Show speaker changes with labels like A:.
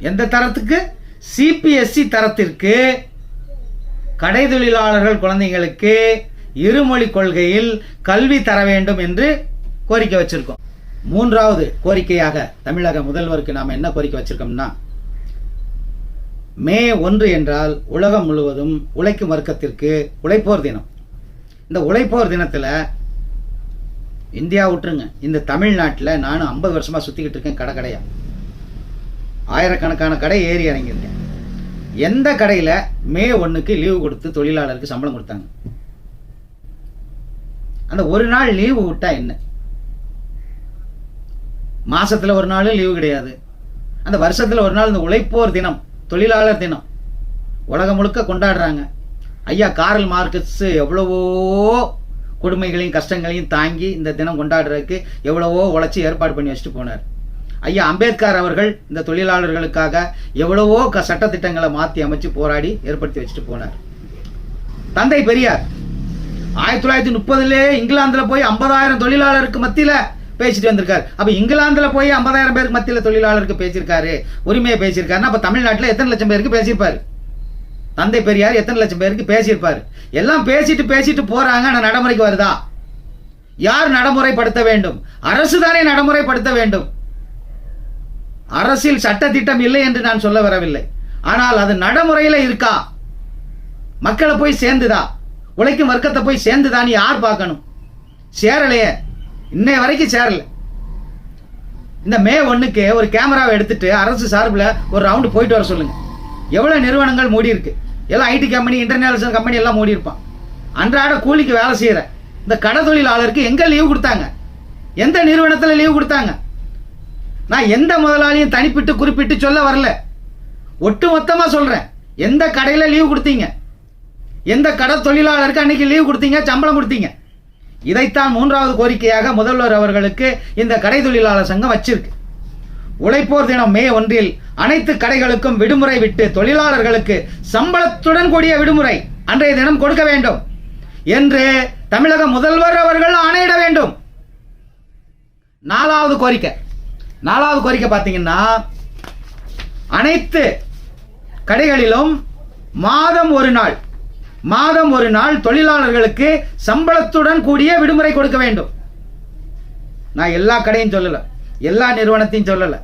A: எந்த தரத்துக்கு? சிபிஎஸ்இ தரத்திற்கு கடை தொழிலாளர்கள் குழந்தைங்களுக்கு இருமொழி கொள்கையில் கல்வி தர வேண்டும் என்று கோரிக்கை வச்சிருக்கோம். மூன்றாவது கோரிக்கையாக தமிழக முதல்வருக்கு நாம் என்ன கோரிக்கை வச்சிருக்கோம்னா, மே 1 என்றால் உலகம் முழுவதும் உழைக்கும் வர்க்கத்திற்கு உழைப்போர் தினம். இந்த உழைப்போர் தினத்தில் இந்தியா விட்டுருங்க, இந்த தமிழ்நாட்டில் நானும் 50 வருஷமா சுத்திக்கிட்டு இருக்கேன். கடையா ஆயிரக்கணக்கான கடை ஏறி இறங்கியிருக்கேன். எந்த கடையில் மே 1க்கு லீவு கொடுத்து தொழிலாளருக்கு சம்பளம் கொடுத்தாங்க? அந்த ஒரு நாள் லீவு விட்டா என்ன? மாசத்துல ஒரு நாள் லீவு கிடையாது. அந்த வருஷத்துல ஒரு நாள் இந்த உழைப்போர் தினம், தொழிலாளர் தினம் உலகம் முழுக்க கொண்டாடுறாங்க. ஐயா காரல் மார்க்ஸ் எவ்வளவோ கொடுமைகளையும் கஷ்டங்களையும் தாங்கி இந்த தினம் கொண்டாடுறதுக்கு எவ்வளவோ உழைச்சி ஏற்பாடு பண்ணி வச்சுட்டு போனார். ஐயா அம்பேத்கர் அவர்கள் இந்த தொழிலாளர்களுக்காக எவ்வளவோ சட்டத்திட்டங்களை மாற்றி அமைச்சு போராடி ஏற்படுத்தி வச்சுட்டு போனார். தந்தை பெரியார் 1930 இங்கிலாந்துல போய் 50,000 தொழிலாளருக்கு மத்தியில பேசிட்டு வந்திருக்காரு. அப்ப இங்கிலாந்துல போய் 50,000 பேருக்கு மத்தியில தொழிலாளருக்கு பேசியிருக்காரு, உரிமையை பேசியிருக்காருன்னா அப்ப தமிழ்நாட்டில் எத்தனை லட்சம் பேருக்கு பேசியிருப்பாரு? தந்தை பெரியார் எத்தனை லட்சம் பேருக்கு பேசியிருப்பாரு? எல்லாம் பேசிட்டு போறாங்க. ஆனா நடைமுறைக்கு வருதா? யார் நடைமுறைப்படுத்த வேண்டும்? அரசு தானே நடைமுறைப்படுத்த வேண்டும். அரசில் சட்ட திட்டம் இல்லை என்று நான் சொல்ல வரவில்லை. ஆனால் அது நடைமுறையில இருக்கா? மக்களை போய் சேர்ந்துதா? உழைக்கும் வர்க்கத்தை போய் சேர்ந்துதான்னு யார் பார்க்கணும்? சேரலையே, இன்னைய வரைக்கும் சேரல. இந்த மே 1க்கு ஒரு கேமராவை எடுத்துட்டு அரசு சார்பில் ஒரு ரவுண்டு போயிட்டு வர சொல்லுங்க. எவ்வளவு நிறுவனங்கள் மூடி இருக்கு? எல்லாம் ஐடி கம்பெனி, இன்டர்நேஷனல் கம்பெனி எல்லாம் மூடி இருப்பான். அன்றாட கூலிக்கு வேலை செய்யற இந்த கடை தொழிலாளருக்கு எங்க லீவு கொடுத்தாங்க? எந்த நிறுவனத்தில் லீவு கொடுத்தாங்க? நான் எந்த முதலாளியும் தனிப்பிட்டு குறிப்பிட்டு சொல்ல வரல, ஒட்டு மொத்தமா சொல்றேன். எந்த கடையில லீவு கொடுத்தீங்க? எந்த கடை தொழிலாளருக்கு அன்னைக்கு லீவு கொடுத்தீங்க, சம்பளம் கொடுத்தீங்க? இதைத்தான் மூன்றாவது கோரிக்கையாக முதல்வர் அவர்களுக்கு இந்த கடை தொழிலாளர் சங்கம் வச்சிருக்கு. உழைப்போர் தினம் மே 1 அனைத்து கடைகளுக்கும் விடுமுறை விட்டு தொழிலாளர்களுக்கு சம்பளத்துடன் கூடிய விடுமுறை அன்றைய தினம் கொடுக்க வேண்டும் என்று தமிழக முதல்வர் அவர்கள் ஆணையிட வேண்டும். நாலாவது கோரிக்கை பார்த்தீங்கன்னா, அனைத்து கடைகளிலும் மாதம் ஒரு நாள் தொழிலாளர்களுக்கு சம்பளத்துடன் கூடிய விடுமுறை கொடுக்க வேண்டும். நான் எல்லா கடையும் சொல்லல, எல்லா நிறுவனத்தையும் சொல்லல.